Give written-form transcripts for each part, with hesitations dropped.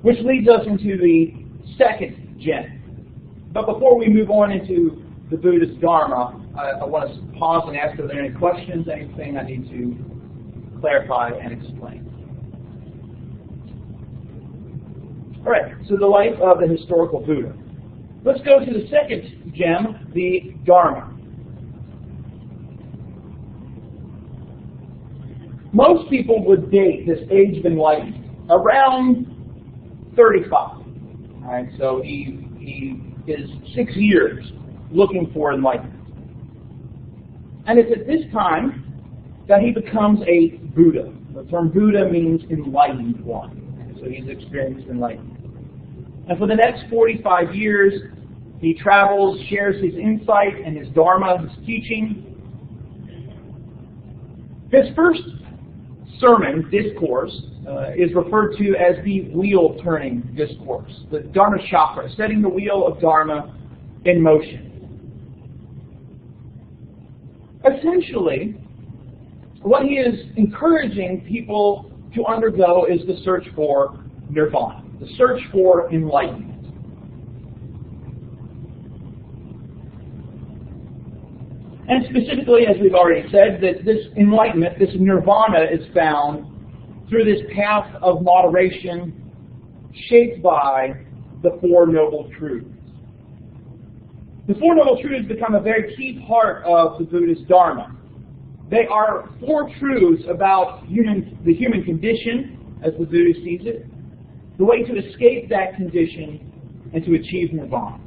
Which leads us into the second gem. But before we move on into the Buddhist Dharma, I want to pause and ask, are there any questions, anything I need to clarify and explain? All right, so the life of the historical Buddha. Let's go to the second gem, the Dharma. Most people would date this age of enlightenment around 35. All right, so he is 6 years looking for enlightenment. And it's at this time that he becomes a Buddha. The term Buddha means enlightened one. So he's experienced enlightenment. And for the next 45 years, he travels, shares his insight and his Dharma, his teaching. His first sermon, discourse, is referred to as the wheel-turning discourse, the Dharma Chakra, setting the wheel of Dharma in motion. Essentially, what he is encouraging people to undergo is the search for nirvana, the search for enlightenment. And specifically, as we've already said, that this enlightenment, this nirvana, is found through this path of moderation shaped by the Four Noble Truths. The Four Noble Truths become a very key part of the Buddhist Dharma. They are four truths about the human condition, as the Buddha sees it, the way to escape that condition, and to achieve nirvana.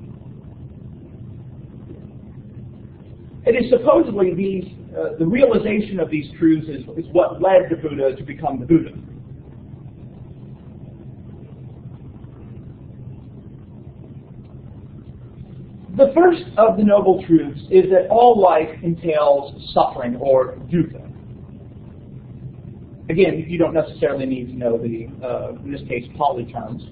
It is supposedly the realization of these truths is what led the Buddha to become the Buddha. The first of the Noble Truths is that all life entails suffering, or dukkha. Again, you don't necessarily need to know the, in this case, Pali terms.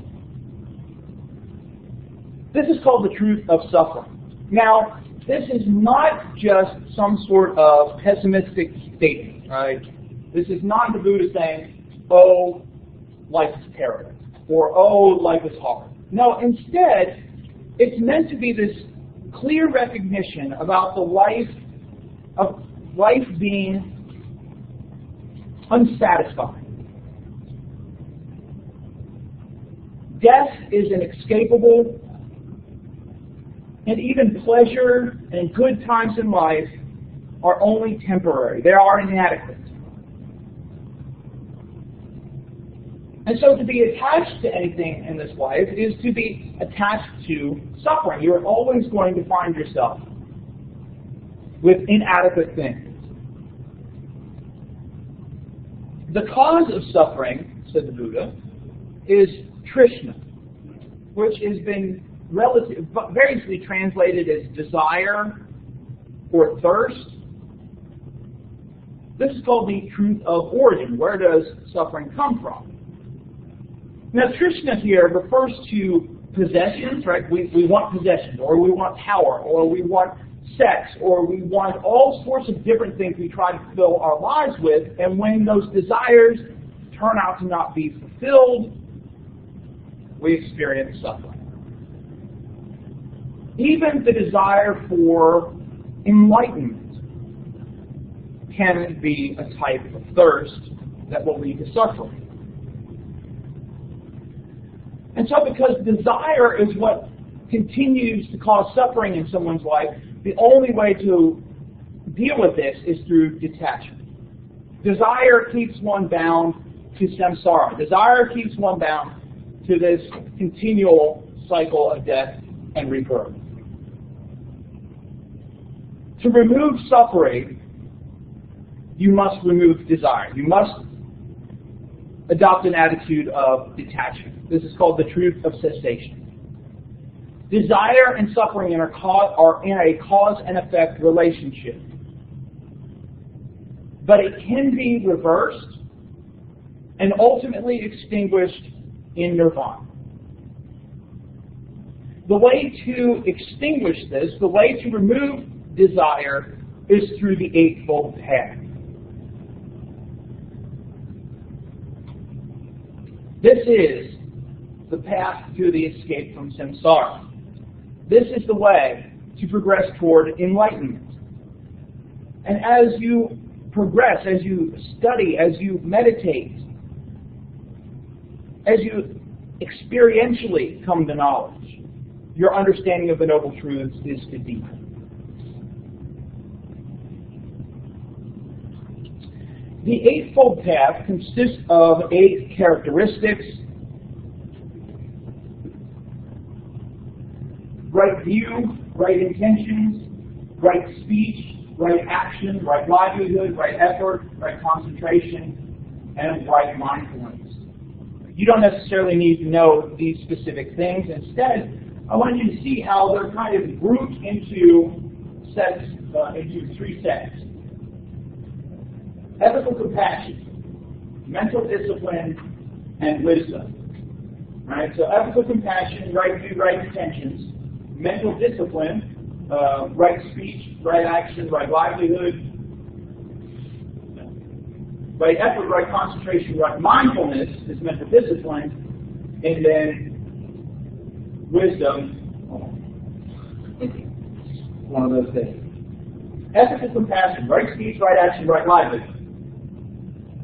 This is called the truth of suffering. Now, this is not just some sort of pessimistic statement, right? This is not the Buddha saying, oh, life is terrible, or oh, life is hard. No, instead, it's meant to be this clear recognition about the life being unsatisfying. Death is inescapable, and even pleasure and good times in life are only temporary. They are inadequate. And so to be attached to anything in this life is to be attached to suffering. You're always going to find yourself with inadequate things. The cause of suffering, said the Buddha, is Trishna, which has been variously translated as desire or thirst. This is called the truth of origin. Where does suffering come from? Now, Trishna here refers to possessions, right? We want possessions, or we want power, or we want sex, or we want all sorts of different things we try to fill our lives with, and when those desires turn out to not be fulfilled, we experience suffering. Even the desire for enlightenment can be a type of thirst that will lead to suffering. And so because desire is what continues to cause suffering in someone's life, the only way to deal with this is through detachment. Desire keeps one bound to samsara. Desire keeps one bound to this continual cycle of death and rebirth. To remove suffering, you must remove desire. You must adopt an attitude of detachment. This is called the truth of cessation. Desire and suffering are in a cause and effect relationship. But it can be reversed and ultimately extinguished in nirvana. The way to extinguish this, the way to remove desire, is through the Eightfold Path. This is the path to the escape from samsara. This is the way to progress toward enlightenment. And as you progress, as you study, as you meditate, as you experientially come to knowledge, your understanding of the Noble Truths is to deepen. The Eightfold Path consists of 8 characteristics: right view, right intentions, right speech, right action, right livelihood, right effort, right concentration, and right mindfulness. You don't necessarily need to know these specific things. Instead, I want you to see how they're kind of grouped into sets, into 3 sets. Ethical compassion, mental discipline, and wisdom. Right? So ethical compassion, right view, right intentions, mental discipline, right speech, right action, right livelihood, right effort, right concentration, right mindfulness is mental discipline, and then wisdom, one of those things. Ethical compassion, right speech, right action, right livelihood.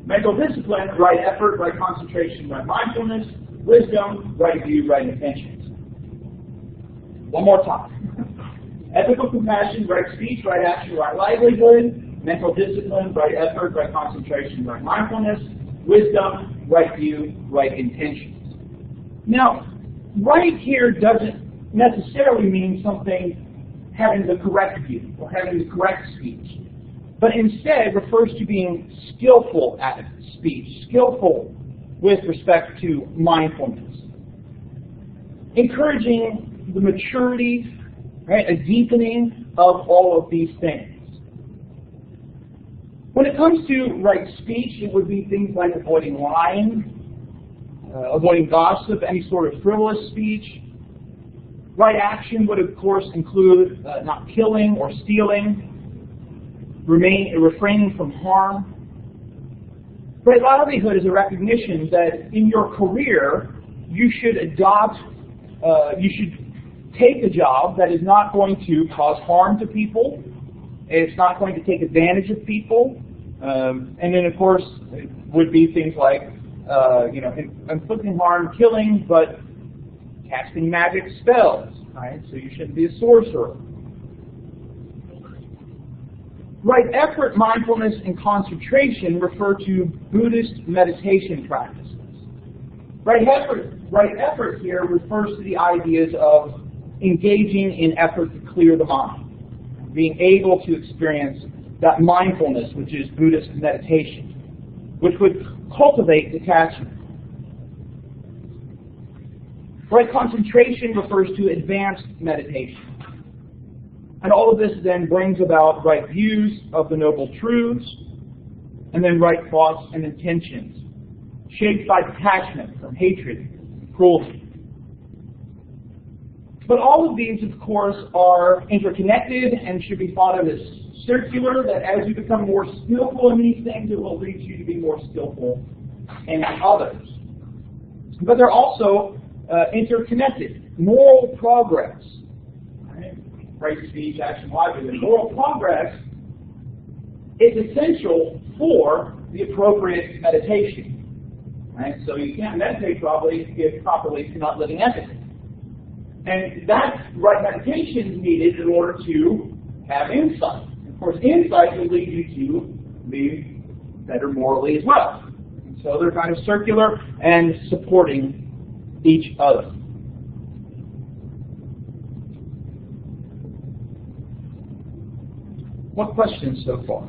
Mental discipline, right effort, right concentration, right mindfulness. Wisdom, right view, right intentions. One more time. Ethical compassion, right speech, right action, right livelihood. Mental discipline, right effort, right concentration, right mindfulness. Wisdom, right view, right intentions. Now, right here doesn't necessarily mean something having the correct view or having the correct speech, but instead refers to being skillful at speech, skillful with respect to mindfulness. Encouraging the maturity, right, a deepening of all of these things. When it comes to right speech, it would be things like avoiding lying, avoiding gossip, any sort of frivolous speech. Right action would, of course, include not killing or stealing, refraining from harm. Right livelihood is a recognition that in your career, you should take a job that is not going to cause harm to people. It's not going to take advantage of people. And then, of course, it would be things like, inflicting harm, killing, but casting magic spells, right? So you shouldn't be a sorcerer. Right effort, mindfulness, and concentration refer to Buddhist meditation practices. Right effort here refers to the ideas of engaging in effort to clear the mind, being able to experience that mindfulness, which is Buddhist meditation, which would cultivate detachment. Right concentration refers to advanced meditation. And all of this then brings about right views of the Noble Truths, and then right thoughts and intentions, shaped by detachment from hatred and cruelty. But all of these, of course, are interconnected and should be thought of as circular, that as you become more skillful in these things, it will lead you to be more skillful in others. But they're also interconnected. Moral progress, right speech, action, livelihood. Moral progress is essential for the appropriate meditation. Right? So you can't meditate properly if you're not living ethically. And that right meditation is needed in order to have insight. Of course, insight will lead you to be better morally as well. And so they're kind of circular and supporting each other. What questions so far?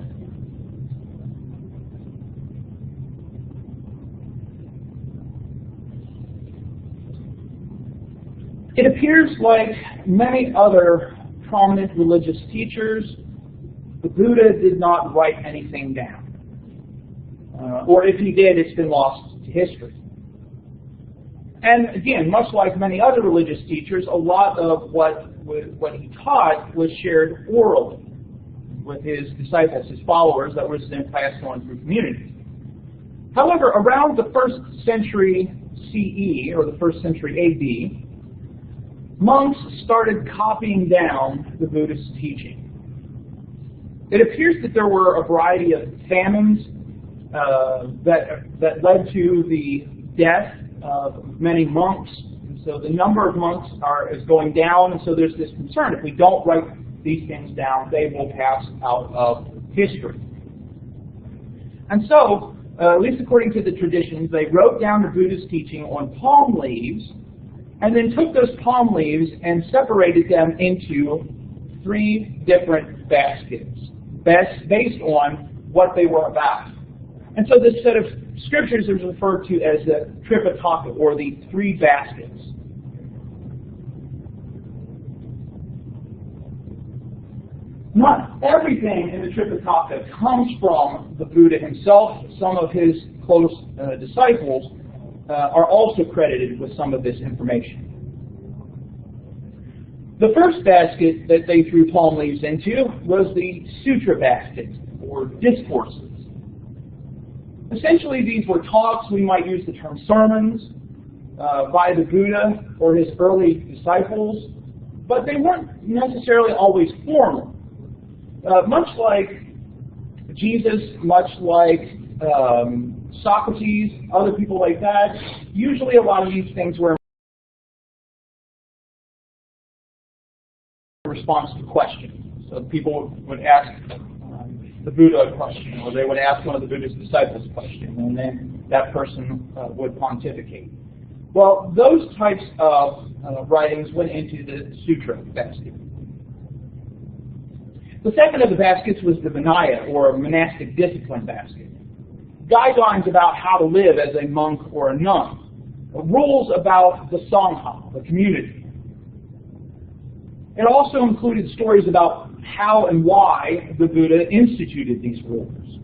It appears like many other prominent religious teachers, the Buddha did not write anything down. Or if he did, it's been lost to history. And again, much like many other religious teachers, a lot of what he taught was shared orally with his disciples, his followers, that was then passed on through communities. However, around the 1st century CE, or the 1st century AD, monks started copying down the Buddhist teaching. It appears that there were a variety of famines that led to the death of many monks. And so the number of monks is going down, and so there's this concern. If we don't write these things down, they will pass out of history. And so, at least according to the traditions, they wrote down the Buddhist teaching on palm leaves, and then took those palm leaves and separated them into 3 different baskets, based on what they were about. And so this set of scriptures is referred to as the Tripitaka, or the 3 baskets. Not everything in the Tripitaka comes from the Buddha himself. Some of his close disciples are also credited with some of this information. The first basket that they threw palm leaves into was the sutra basket, or discourses. Essentially, these were talks, we might use the term sermons, by the Buddha or his early disciples, but they weren't necessarily always formal. Much like Jesus, much like Socrates, other people like that, usually a lot of these things were in response to questions. So people would ask the Buddha a question, or they would ask one of the Buddha's disciples a question, and then that person would pontificate. Well, those types of writings went into the sutra basket. The second of the baskets was the Vinaya, or monastic discipline basket. Guidelines about how to live as a monk or a nun. Rules about the Sangha, the community. It also included stories about how and why the Buddha instituted these rules.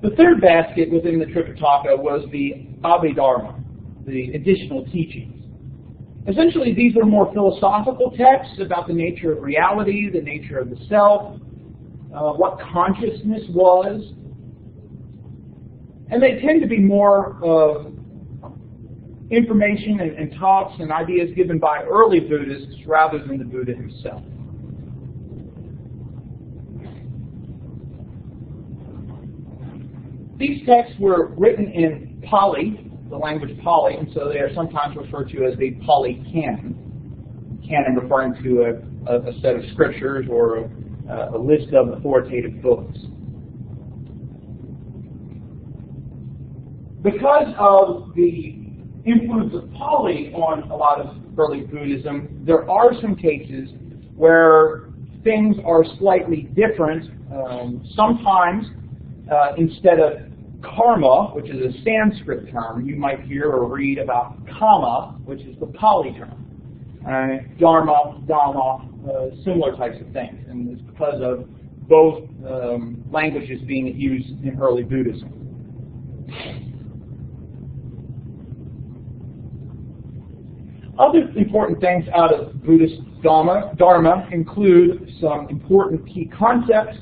The third basket within the Tripitaka was the Abhidharma, the additional teachings. Essentially, these are more philosophical texts about the nature of reality, the nature of the self, what consciousness was. And they tend to be more of information and talks and ideas given by early Buddhists rather than the Buddha himself. These texts were written in Pali, the language Pali, and so they are sometimes referred to as the Pali canon. Canon referring to a set of scriptures or a list of authoritative books. Because of the influence of Pali on a lot of early Buddhism, there are some cases where things are slightly different. Sometimes, instead of karma, which is a Sanskrit term, you might hear or read about kama, which is the Pali term. Dharma, dhamma, similar types of things. And it's because of both languages being used in early Buddhism. Other important things out of Buddhist Dharma include some important key concepts.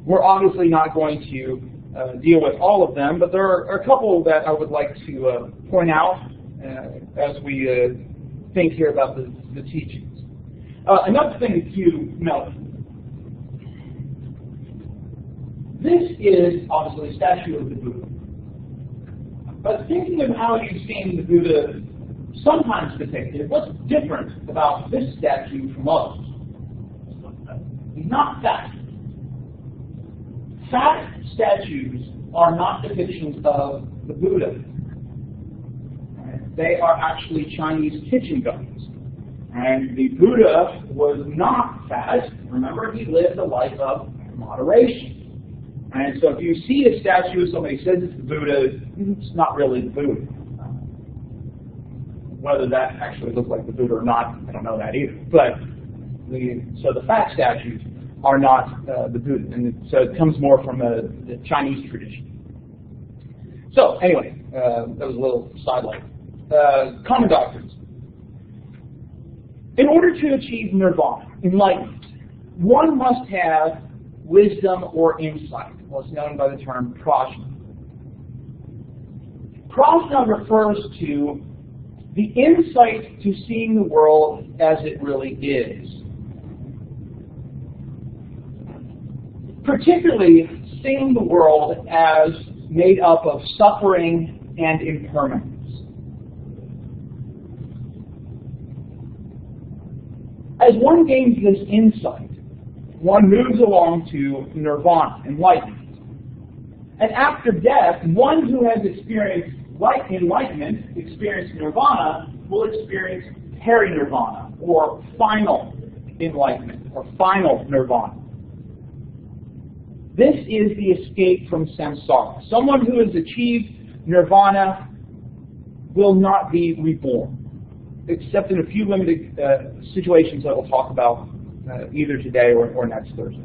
We're obviously not going to deal with all of them, but there are a couple that I would like to point out as we think here about the teachings. Another thing to note. This is obviously a statue of the Buddha. But thinking of how you've seen the Buddha sometimes depicted, what's different about this statue from others? He's not fat. Fat statues are not depictions of the Buddha. They are actually Chinese kitchen guns. And the Buddha was not fat. Remember, he lived a life of moderation. And so if you see a statue of somebody who says it's the Buddha, it's not really the Buddha. Whether that actually looks like the Buddha or not, I don't know that either. But so the fat statues are not the Buddha. And so it comes more from the Chinese tradition. So anyway, that was a little sidelight. Common doctrines. In order to achieve nirvana, enlightenment, one must have wisdom or insight, what's known by the term prajna. Prajna refers to the insight to seeing the world as it really is. Particularly seeing the world as made up of suffering and impermanence. As one gains this insight, one moves along to nirvana, enlightenment. And after death, one who has experienced enlightenment, experienced nirvana, will experience peri-nirvana, or final enlightenment, or final nirvana. This is the escape from samsara. Someone who has achieved nirvana will not be reborn, except in a few limited situations that we'll talk about either today or next Thursday.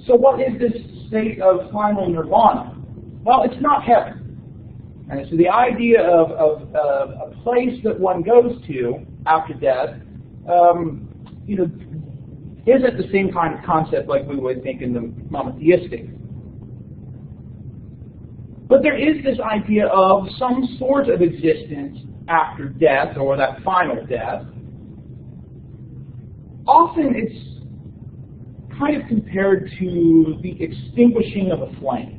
So what is this state of final nirvana? Well, it's not heaven. And so the idea of a place that one goes to after death, isn't the same kind of concept like we would think in the monotheistic. But there is this idea of some sort of existence after death, or that final death. Often it's kind of compared to the extinguishing of a flame,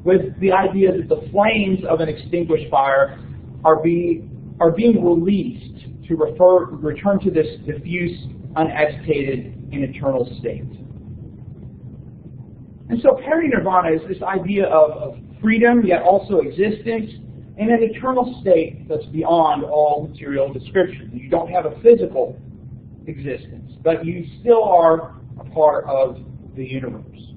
with the idea that the flames of an extinguished fire are being released to return to this diffuse, unagitated, and eternal state. And so peri-nirvana is this idea of freedom, yet also existence, in an eternal state that's beyond all material description. You don't have a physical existence, but you still are a part of the universe.